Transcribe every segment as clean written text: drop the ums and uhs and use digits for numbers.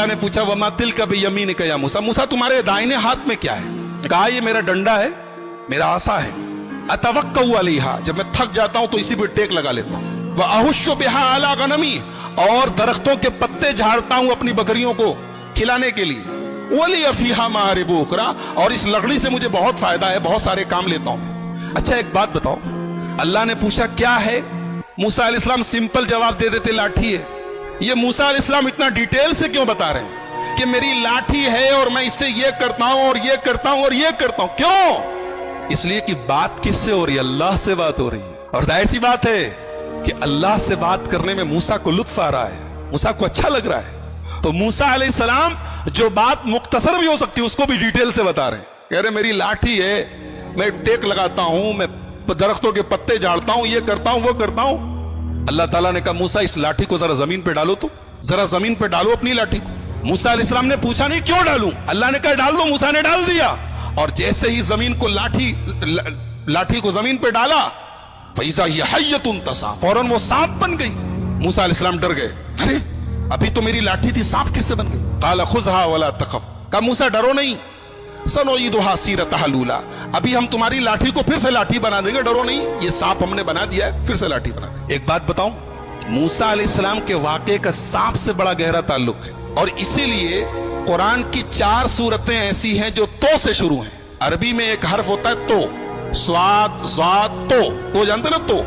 अल्लाह ने पूछा वमा तिलका बियमीनिक या मूसा, मूसा तुम्हारे दाहिने हाथ में क्या है? कहा ये मेरा डंडा है, मेरा आसा है। अतवक्कउ अलैहा, जब मैं थक जाता हूं तो इसी पे टेक लगा लेता हूं। व अहुश्शु बिहा अला गनमी, और दरख्तों के पत्ते झाड़ता हूं अपनी बकरियों को खिलाने के लिए। वली फीहा मारिब उखरा, और इस लकड़ी से मुझे बहुत फायदा है, बहुत सारे काम लेता हूं। अच्छा एक बात बताओ, अल्लाह ने पूछा क्या है, मूसा अलैहिस्सलाम सिंपल जवाब दे देते लाठी है। ये मूसा अलैहिस्सलाम इतना डिटेल से क्यों बता रहे हैं कि मेरी लाठी है और मैं इससे ये करता हूं और ये करता हूं और ये करता हूं? क्यों? इसलिए कि बात किससे हो रही है? अल्लाह से बात हो रही है। और जाहिर सी बात है कि अल्लाह से बात करने में मूसा को लुत्फ आ रहा है, मूसा को अच्छा लग रहा है। तो मूसा अलैहिस्सलाम जो बात मुख्तसर भी हो सकती है उसको भी डिटेल से बता रहे हैं। कह रहे मेरी लाठी है, मैं टेक लगाता हूं, मैं दरख्तों के पत्ते झाड़ता हूं, ये करता हूं, वो करता हूं। अल्लाह ताला ने कहा मूसा इस लाठी को जरा जमीन पे डालो, तो जरा जमीन पे डालो अपनी लाठी को। मूसा अलैहिस्सलाम ने पूछा नहीं क्यों डालूं, अल्लाह ने कहा डाल दो, मूसा ने डाल दिया। और जैसे ही जमीन को लाठी को जमीन पे डाला, फैज़ा हिय हय्यतुन तसा, फौरन वो सांप बन गई। मूसा अलैहिस्सलाम डर गए, अरे अभी तो मेरी लाठी थी, सांप किससे बन गई? क़ाल खुज़हा वला तख़फ़, कहा मूसा डरो नहीं, सनुईदुहा सीरतहा लूला, अभी हम तुम्हारी लाठी को फिर से लाठी बना देंगे, डरो नहीं, ये सांप हमने बना दिया है, फिर से लाठी बना। एक बात बताऊं, मूसा अलैहिस्सलाम के वाक़े का सांप से बड़ा गहरा ताल्लुक है, और इसीलिए कुरान की 4 सूरतें ऐसी हैं जो तो से शुरू हैं। अरबी में एक हर्फ होता है तो, स्वाद ज़ात तो जानते ना, तो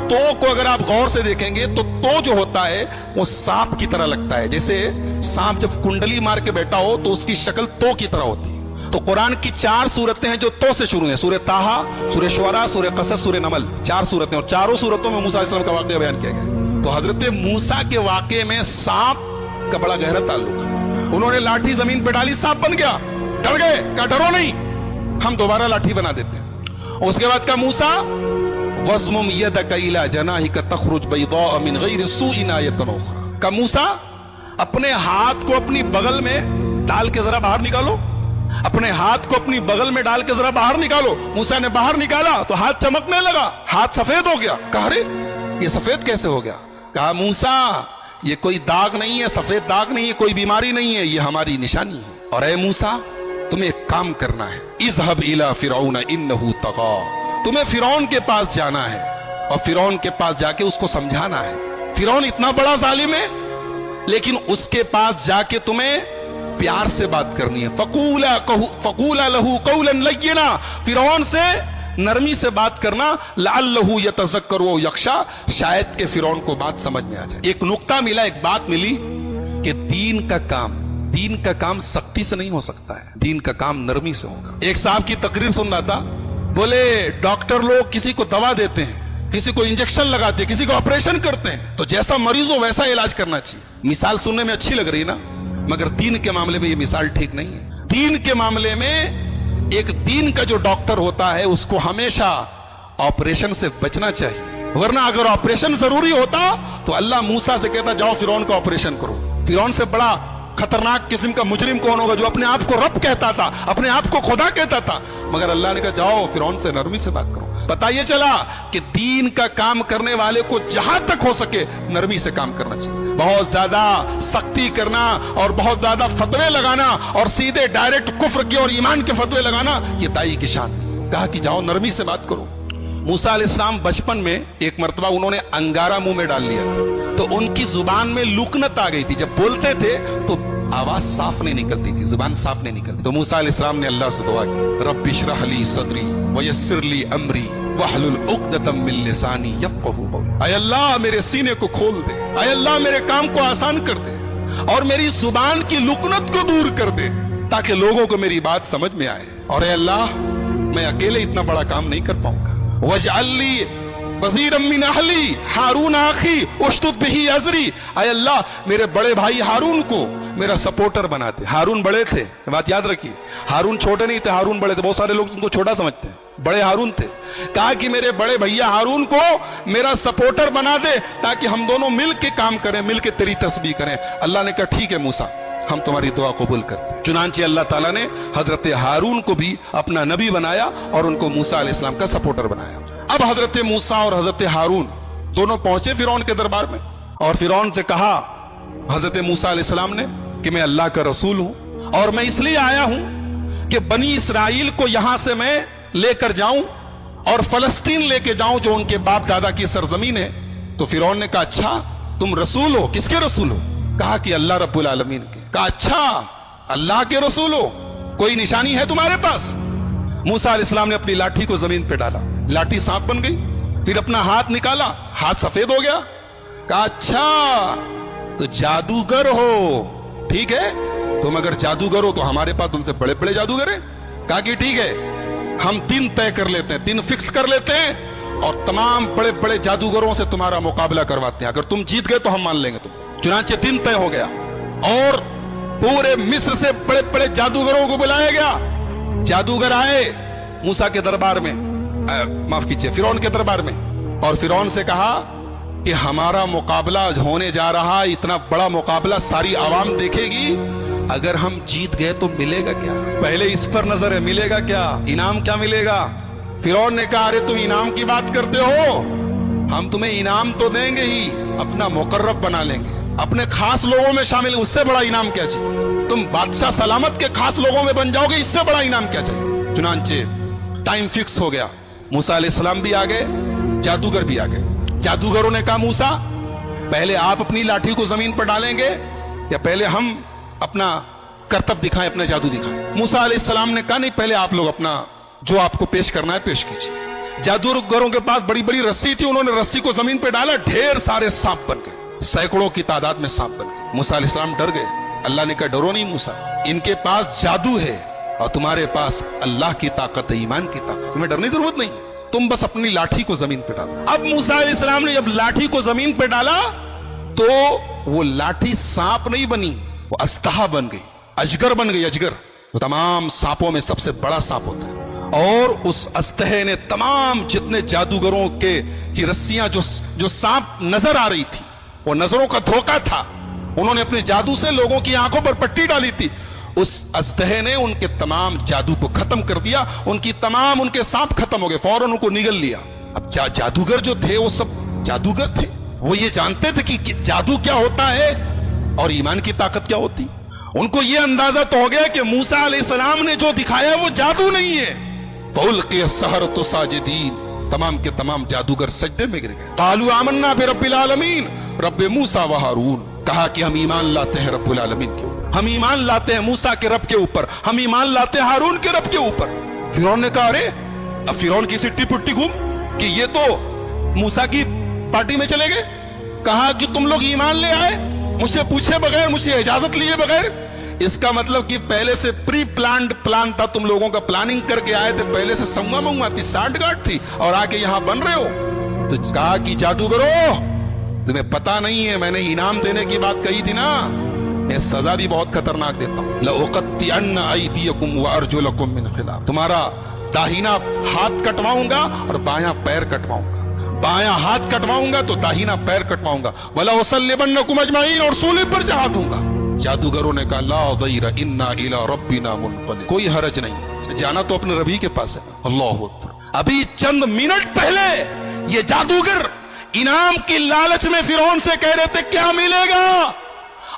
को अगर आप गौर से देखेंगे तो जो होता है वो सांप की तरह लगता है। जैसे सांप जब कुंडली मार के बैठा हो तो उसकी शक्ल तो की तरह होती है। तो कुरान की 4 सूरतें हैं जो तो से शुरू हैं, सूरह ताहा, सूरह शुअरा, सूरह क़सस, सूरह नमल, 4 सूरतें, और चारों सूरतों में मूसा अलैहिस्सलाम का वाक़या बयान किया गया। तो हजरत मूसा के वाक़े में सांप का बड़ा गहरा ताल्लुक है। उन्होंने लाठी जमीन पे डाली, सांप बन गया, डर गए, कहा डरो नहीं, हम दोबारा लाठी बना देते हैं। उसके बाद का मूसा वज़्मुम यदक इला जनाहिका तख़रुज बैदा मिन गैरि सूइन आयतन उख़रा, का मूसा अपने हाथ को अपनी बगल में डाल के जरा बाहर निकालो, अपने हाथ को अपनी बगल में डाल के जरा बाहर निकालो। मूसा ने बाहर निकाला तो हाथ चमकने लगा, हाथ सफेद हो गया। कहा अरे ये सफेद कैसे हो गया? कहा मूसा ये कोई दाग नहीं है, सफेद दाग नहीं है, कोई बीमारी नहीं है, ये हमारी निशानी है। और ऐ मूसा तुम्हें एक काम करना है, इज़हब इला फिरौन इन्नहु तग़ा, तुम्हें फिरौन के पास जाना है और फिरौन के पास जाके उसको समझाना है। फिरौन इतना बड़ा जालिम है, लेकिन उसके पास जाके तुम्हें प्यार से बात करनी है। फक़ूला लहू क़ौलन लय्यिना, फिरौन से नरमी से बात करना, लअल्लहु यतज़क्करु व यख़शा, शायद के फिरौन को बात समझ में आ जाए। एक नुक्ता मिला, एक बात मिली कि दीन का काम सख्ती से नहीं हो सकता है, दीन का काम नरमी से होगा। एक साहब की तकरीर सुन रहा था, बोले डॉक्टर लोग किसी को दवा देते हैं, किसी को इंजेक्शन लगाते हैं, किसी को ऑपरेशन करते हैं, तो जैसा मरीज हो वैसा इलाज करना चाहिए। मिसाल सुनने में अच्छी लग रही ना, मगर दीन के मामले में ये मिसाल ठीक नहीं है। दीन के मामले में एक दीन का जो डॉक्टर होता है उसको हमेशा ऑपरेशन से बचना चाहिए, वरना अगर ऑपरेशन जरूरी होता तो अल्लाह मूसा से कहता जाओ फिरौन का ऑपरेशन करो। फिरौन से बड़ा खतरनाक किस्म का मुजरिम कौन होगा जो अपने आप को रब कहता था, अपने आप को खुदा कहता था, मगर अल्लाह ने कहा जाओ फिरौन से नरमी से बात करो। पता ये चला कि दीन का काम करने वाले को जहां तक हो सके नरमी से काम करना चाहिए। बहुत ज्यादा सख्ती करना और बहुत ज्यादा फतवे लगाना और सीधे डायरेक्ट कुफ्र के और ईमान के फतवे लगाना, ये दाई की शान। कहा कि जाओ नरमी से बात करो। मूसा अलैहिस्सलाम बचपन में एक मर्तबा उन्होंने अंगारा मुंह में डाल लिया था, तो उनकी जुबान में लुकनत आ गई थी। जब बोलते थे तो आवाज साफ नहीं निकलती थी, जुबान साफ नहीं निकलती। तो मूसा अलैहिस्सलाम ने अल्लाह से दुआ की, रब्बि इश्रह ली सदरी वयस्सिर ली अमरी वहलुल उक़दतम मिन लिसानी यफ़क़हू क़ौली। ऐ अल्लाह मेरे सीने को खोल दे, ऐ अल्लाह मेरे काम को आसान कर दे और मेरी जुबान की लुकनत को दूर कर दे, ताकि लोगों को मेरी बात समझ में आए। और ऐ अल्लाह मैं अकेले इतना बड़ा काम नहीं कर पाऊंगा। वजअल ली वज़ीरम मिन अहली हारून आखी उश्तुद बिही अज़री, ऐ अल्लाह मेरे बड़े भाई हारून को मेरा सपोर्टर बना दे। हारून बड़े थे, बात याद रखिए, हारून छोटे नहीं थे, हारून बड़े थे। बहुत सारे लोग उनको छोटा समझते हैं, बड़े हारून थे। कहा कि मेरे बड़े भैया हारून को मेरा सपोर्टर बना दे ताकि हम दोनों मिल के काम करें, मिल के तेरी तस्बीह करें। अल्लाह ने कहा ठीक है मूसा, हम तुम्हारी दुआ कबूल करते हैं। चुनांचे अल्लाह ताला ने हजरत हारून को भी अपना नबी बनाया और उनको मूसा अलैहिस्सलाम का सपोर्टर बनाया। अब हजरत मूसा और हजरत हारून दोनों पहुंचे फिरौन के दरबार में और फिरौन से कहा, हजरत मूसा अलैहिस्सलाम ने کہ میں اللہ کا رسول ہوں اور میں اس لیے آیا ہوں کہ بنی اسرائیل کو یہاں سے میں لے کر جاؤں اور فلسطین لے کے جاؤں جو ان کے باپ دادا کی سرزمین ہے. تو فرعون نے کہا اچھا تم رسول ہو, کس کے رسول ہو؟ کہا کہ اللہ رب العالمین کے. کہا اچھا اللہ کے رسول ہو, کوئی نشانی ہے تمہارے پاس؟ موسیٰ علیہ السلام نے اپنی لاٹھی کو زمین پہ ڈالا, لاٹھی سانپ بن گئی. پھر اپنا ہاتھ نکالا, ہاتھ سفید ہو گیا. کہا اچھا تو جادوگر ہو, ٹھیک ہے تم اگر جادوگر ہو تو ہمارے پاس تم سے بڑے بڑے جادوگر ہیں. کہا کہ ٹھیک ہے ہم دن طے کر لیتے ہیں, دن فکس کر لیتے ہیں اور تمام بڑے بڑے جادوگروں سے تمہارا مقابلہ کرواتے ہیں, اگر تم جیت گئے تو ہم مان لیں گے تم. چنانچہ دن طے ہو گیا اور پورے مصر سے بڑے بڑے جادوگروں کو بلایا گیا. جادوگر آئے موسیٰ کے دربار میں, معاف کیجئے فرعون کے دربار میں, اور فرعون سے کہا کہ ہمارا مقابلہ ہونے جا رہا, اتنا بڑا مقابلہ ساری عوام دیکھے گی, اگر ہم جیت گئے تو ملے گا کیا؟ پہلے اس پر نظر ہے, ملے گا کیا, انعام کیا ملے گا؟ فرعون نے کہا ارے تم انعام کی بات کرتے ہو, ہم تمہیں انعام تو دیں گے ہی, اپنا مقرب بنا لیں گے, اپنے خاص لوگوں میں شامل, اس سے بڑا انعام کیا چاہیے؟ تم بادشاہ سلامت کے خاص لوگوں میں بن جاؤ گے, اس سے بڑا انعام کیا چاہیے؟ چنانچہ ٹائم فکس ہو گیا, موسیٰ علیہ السلام بھی آ گئے, جادوگر بھی آ گئے. جادوگروں نے کہا موسیٰ پہلے آپ اپنی لاٹھی کو زمین پر ڈالیں گے یا پہلے ہم اپنا کرتب دکھائیں, اپنا جادو دکھائیں؟ موسیٰ علیہ السلام نے کہا نہیں, پہلے آپ لوگ اپنا جو آپ کو پیش کرنا ہے پیش کیجیے. جادوگروں کے پاس بڑی بڑی رسی تھی, انہوں نے رسی کو زمین پہ ڈالا, ڈھیر سارے سانپ بن گئے, سینکڑوں کی تعداد میں سانپ بن گئے. موسیٰ علیہ السلام ڈر گئے. اللہ نے کہا ڈرو نہیں موسیٰ, ان کے پاس جادو ہے اور تمہارے پاس اللہ کی طاقت ہے, ایمان کی طاقت, تمہیں ڈرنے کی ضرورت نہیں, تم بس اپنی لاٹھی کو زمین پہ ڈالو. اب موسیٰ علیہ السلام نے جب لاٹھی کو زمین پہ ڈالا تو وہ لاٹھی سانپ نہیں بنی, وہ استہا بن گئی, اجگر بن گئی. اجگر تو تمام سانپوں میں سب سے بڑا سانپ ہوتا ہے, اور اس استہے نے تمام جتنے جادوگروں کی رسیاں جو سانپ نظر آ رہی تھی, وہ نظروں کا دھوکہ تھا, انہوں نے اپنے جادو سے لوگوں کی آنکھوں پر پٹی ڈالی تھی, اس استہے نے ان کے تمام جادو کو ختم کر دیا, ان کے سانپ ختم ہو گئے, فوراً ان کو نگل لیا. اب جادوگر جو تھے وہ سب جادوگر تھے, وہ یہ جانتے تھے کہ جادو کیا ہوتا ہے اور ایمان کی طاقت کیا ہوتی. ان کو یہ اندازہ تو ہو گیا کہ موسیٰ علیہ السلام نے جو دکھایا وہ جادو نہیں ہے. فَأُلْقِيَ السَّحَرَةُ سَاجِدِينَ, تمام کے تمام جادوگر سجدے میں گر گئے. قَالُوا آمَنَّا بِرَبِّ الْعَالَمِينَ رب موسیٰ و ہارون, کہا کہ ہم ایمان لاتے ہیں رب العالمین کے اوپر, ہم ایمان لاتے ہیں موسیٰ کے رب کے اوپر, ہم ایمان لاتے ہیں ہارون کے رب کے اوپر. فرعون نے کہا ارے, اب فرعون کی سٹی پٹی گھوم کہ یہ تو موسیٰ کی پارٹی میں چلے گئے. کہا کہ تم لوگ ایمان لے آئے مجھ سے پوچھے بغیر, مجھ سے اجازت لیے بغیر, اس کا مطلب کہ پہلے سے پری پلانڈ پلان تھا, تم لوگوں کا پلاننگ کر کے آئے تھے, پہلے سے سنگا منگا تھی, سانٹ گاٹ تھی, اور آ کے یہاں بن رہے ہو. تو کہا کہ جادوگرو تمہیں پتا نہیں ہے, میں نے انعام دینے کی بات کہی تھی نا, میں سزا بھی بہت خطرناک دیتا ہوں. لَأُقَطِّعَنَّ أَيْدِيَكُمْ وَأَرْجُلَكُمْ مِنْ خِلَافٍ, تمہارا داہنا ہاتھ کٹواؤں گا اور بایاں پیر کٹواؤں گا, بایاں ہاتھ کٹواؤں گا تو داہنا پیر کٹواؤں گا. وَلَأُصَلِّبَنَّكُمْ أَجْمَعِينَ, اور سولی پر چڑھا دوں گا. جادوگروں نے کہا لا ضیر انا الی ربنا منقلب, کوئی حرج نہیں, جانا تو اپنے ربی کے پاس ہے. اللہ اکبر. ابھی چند منٹ پہلے یہ جادوگر انعام کی لالچ میں فرعون سے کہہ رہے تھے کیا ملے گا,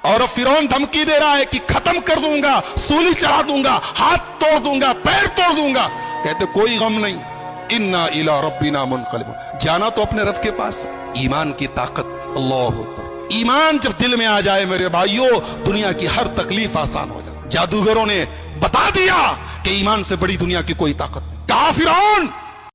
اور اب فرعون دھمکی دے رہا ہے کہ ختم کر دوں گا, سولی چڑھا دوں گا, ہاتھ توڑ دوں گا, پیر توڑ دوں گا. کہتے کوئی غم نہیں, انا الی ربنا منقلب, جانا تو اپنے رب کے پاس, ایمان کی طاقت. اللہ اکبر. ایمان جب دل میں آ جائے میرے بھائیوں, دنیا کی ہر تکلیف آسان ہو جائے. جادوگروں نے بتا دیا کہ ایمان سے بڑی دنیا کی کوئی طاقت نہیں. کہا فرعون